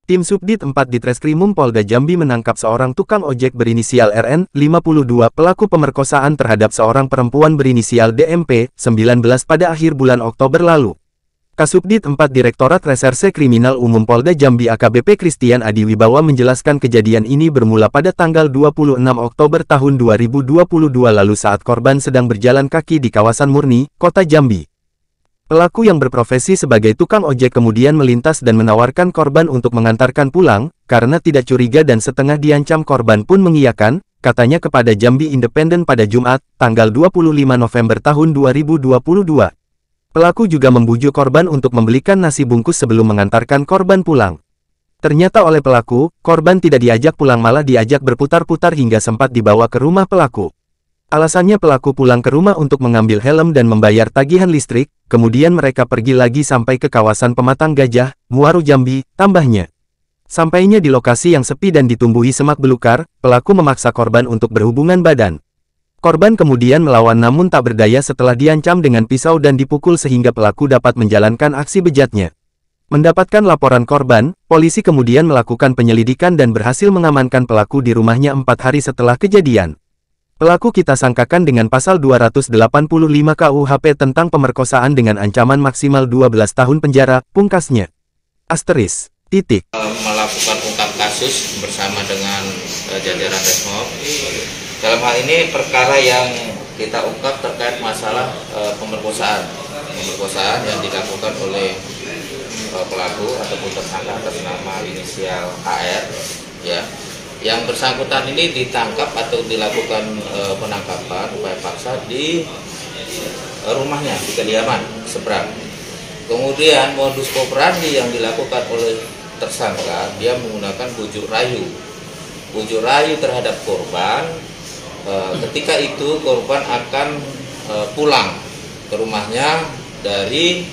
Tim Subdit 4 Ditreskrimum Polda Jambi menangkap seorang tukang ojek berinisial RN, 52, pelaku pemerkosaan terhadap seorang perempuan berinisial DMP, 19 pada akhir bulan Oktober lalu. Kasubdit 4 Direktorat Reserse Kriminal Umum Polda Jambi AKBP Christian Adi Wibawa menjelaskan kejadian ini bermula pada tanggal 26 Oktober tahun 2022 lalu saat korban sedang berjalan kaki di kawasan Murni, Kota Jambi. Pelaku yang berprofesi sebagai tukang ojek kemudian melintas dan menawarkan korban untuk mengantarkan pulang, karena tidak curiga dan setengah diancam. Korban pun mengiyakan, katanya kepada Jambi Independen pada Jumat, tanggal 25 November tahun 2022. Pelaku juga membujuk korban untuk membelikan nasi bungkus sebelum mengantarkan korban pulang. Ternyata oleh pelaku, korban tidak diajak pulang malah diajak berputar-putar hingga sempat dibawa ke rumah pelaku. Alasannya pelaku pulang ke rumah untuk mengambil helm dan membayar tagihan listrik, kemudian mereka pergi lagi sampai ke kawasan Pematang Gajah, Muaru Jambi, tambahnya. Sampainya di lokasi yang sepi dan ditumbuhi semak belukar, pelaku memaksa korban untuk berhubungan badan. Korban kemudian melawan namun tak berdaya setelah diancam dengan pisau dan dipukul sehingga pelaku dapat menjalankan aksi bejatnya. Mendapatkan laporan korban, polisi kemudian melakukan penyelidikan dan berhasil mengamankan pelaku di rumahnya 4 hari setelah kejadian. Pelaku kita sangkakan dengan pasal 285 KUHP tentang pemerkosaan dengan ancaman maksimal 12 tahun penjara, pungkasnya. Asteris. Melakukan ungkap kasus bersama dengan jajaran Resmob. Dalam hal ini perkara yang kita ungkap terkait masalah pemerkosaan yang dilakukan oleh pelaku ataupun tersangka atas nama inisial AR, ya. Yang bersangkutan ini ditangkap atau dilakukan penangkapan upaya paksa di rumahnya, di kediaman seberang. Kemudian modus operandi yang dilakukan oleh tersangka, dia menggunakan bujuk rayu terhadap korban. Ketika itu korban akan pulang ke rumahnya dari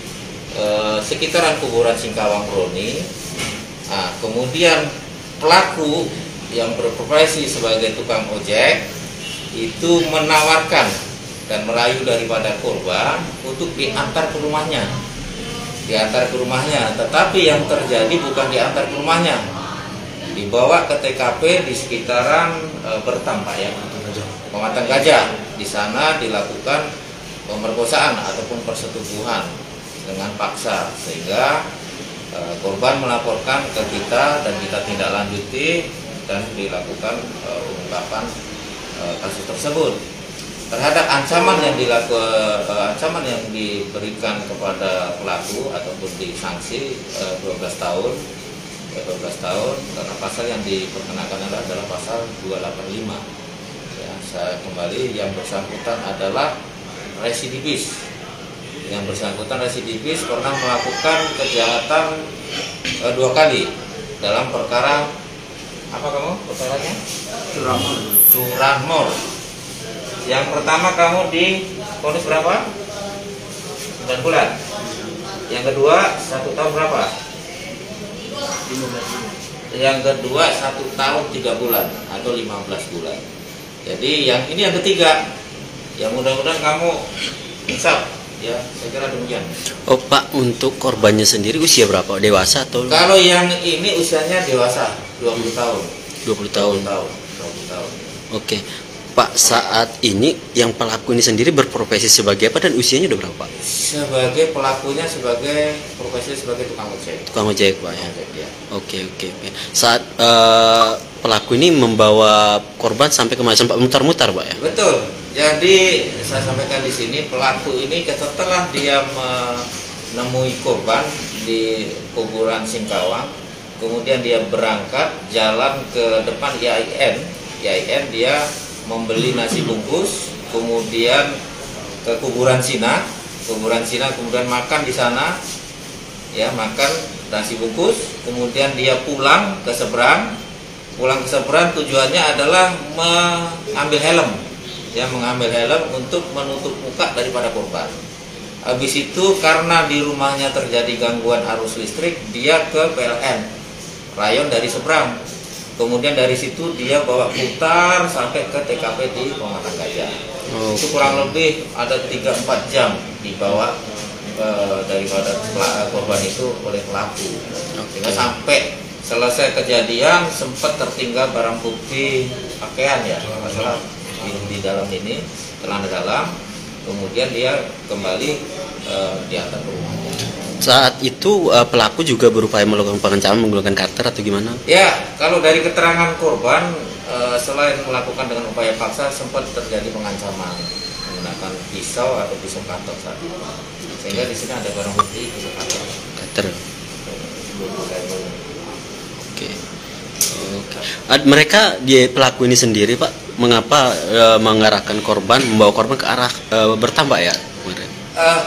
sekitaran kuburan Singkawang Roni. Kemudian pelaku yang berprofesi sebagai tukang ojek itu menawarkan dan merayu daripada korban untuk diantar ke rumahnya. Tetapi yang terjadi bukan diantar ke rumahnya, dibawa ke TKP di sekitaran Bertampak, ya, Pematang Gajah. Di sana dilakukan pemerkosaan ataupun persetubuhan dengan paksa, sehingga korban melaporkan ke kita dan kita tindak lanjuti dan dilakukan pengungkapan kasus tersebut. Terhadap ancaman yang diberikan kepada pelaku ataupun disanksi 12 tahun karena pasal yang diperkenakan adalah pasal 285. Ya, saya kembali, yang bersangkutan adalah residivis. Yang bersangkutan residivis pernah melakukan kejahatan 2 kali dalam perkara apa perkaranya? Curanmor. Yang pertama kamu divonis berapa? 9 bulan. Yang kedua 1 tahun berapa? 15. Yang kedua 1 tahun 3 bulan atau 15 bulan. Jadi yang ini yang ketiga. Yang mudah-mudahan kamu insaf. Ya, saya kira demikian. Oh Pak, untuk korbannya sendiri usia berapa? Dewasa atau? Kalau yang ini usianya dewasa, 20 tahun. 20 tahun. 20 tahun. Oke. Pak, saat ini yang pelaku ini sendiri berprofesi sebagai apa dan usianya udah berapa? Sebagai pelakunya sebagai profesi sebagai tukang ojek. Tukang ojek, Pak, ya. Ya. Oke. Saat pelaku ini membawa korban sampai ke mana? Sempat mutar-mutar, Pak, ya? Betul. Jadi saya sampaikan di sini, pelaku ini setelah dia menemui korban di kuburan Singkawang, kemudian dia berangkat jalan ke depan IAIN, dia membeli nasi bungkus, kemudian ke kuburan Sina, kemudian makan di sana, ya, makan nasi bungkus, kemudian dia pulang ke seberang, Pulang ke seberang tujuannya adalah mengambil helm, ya, mengambil helm untuk menutup muka daripada korban. Habis itu karena di rumahnya terjadi gangguan arus listrik, dia ke PLN rayon dari seberang. Kemudian dari situ dia bawa putar sampai ke TKP di Pematang Gajah. Itu kurang lebih ada 3-4 jam dibawa daripada korban itu oleh pelaku. Sehingga sampai selesai kejadian sempat tertinggal barang bukti pakaian, ya, masalah di dalam ini, celana dalam. Kemudian dia kembali diantar ke rumahnya. Saat itu pelaku juga berupaya melakukan pengancaman menggunakan cutter atau gimana? Ya, kalau dari keterangan korban, selain melakukan dengan upaya paksa, sempat terjadi pengancaman menggunakan pisau atau pisau cutter saat itu. Sehingga di sini ada barang bukti pisau cutter. Cutter. Oke. Mereka pelaku ini sendiri, Pak, mengapa mengarahkan korban, membawa korban ke arah bertambak, ya?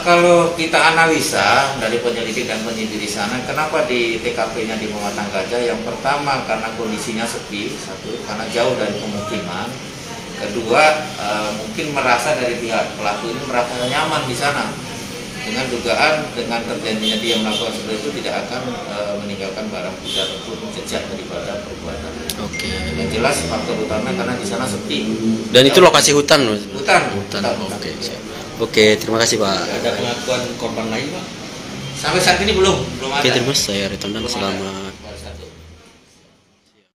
Kalau kita analisa dari penyelidik dan penyidik di sana, kenapa di TKP-nya di Pematang Gajah? Yang pertama karena kondisinya sepi, satu karena jauh dari pemukiman. Kedua, mungkin merasa dari pihak pelaku ini merasa nyaman di sana. Dengan dugaan dengan terjadinya dia melakukan seperti itu tidak akan meninggalkan barang bukti ataupun jejak daripada perbuatan. Oke. Yang jelas faktor utama karena di sana sepi. Dan itu lokasi hutan, Hutan. Oke. Oke, terima kasih, Pak. Ada pengakuan korban lain, Pak? Sampai saat ini belum ada. Oke, terima kasih. Saya Ritondan. Selamat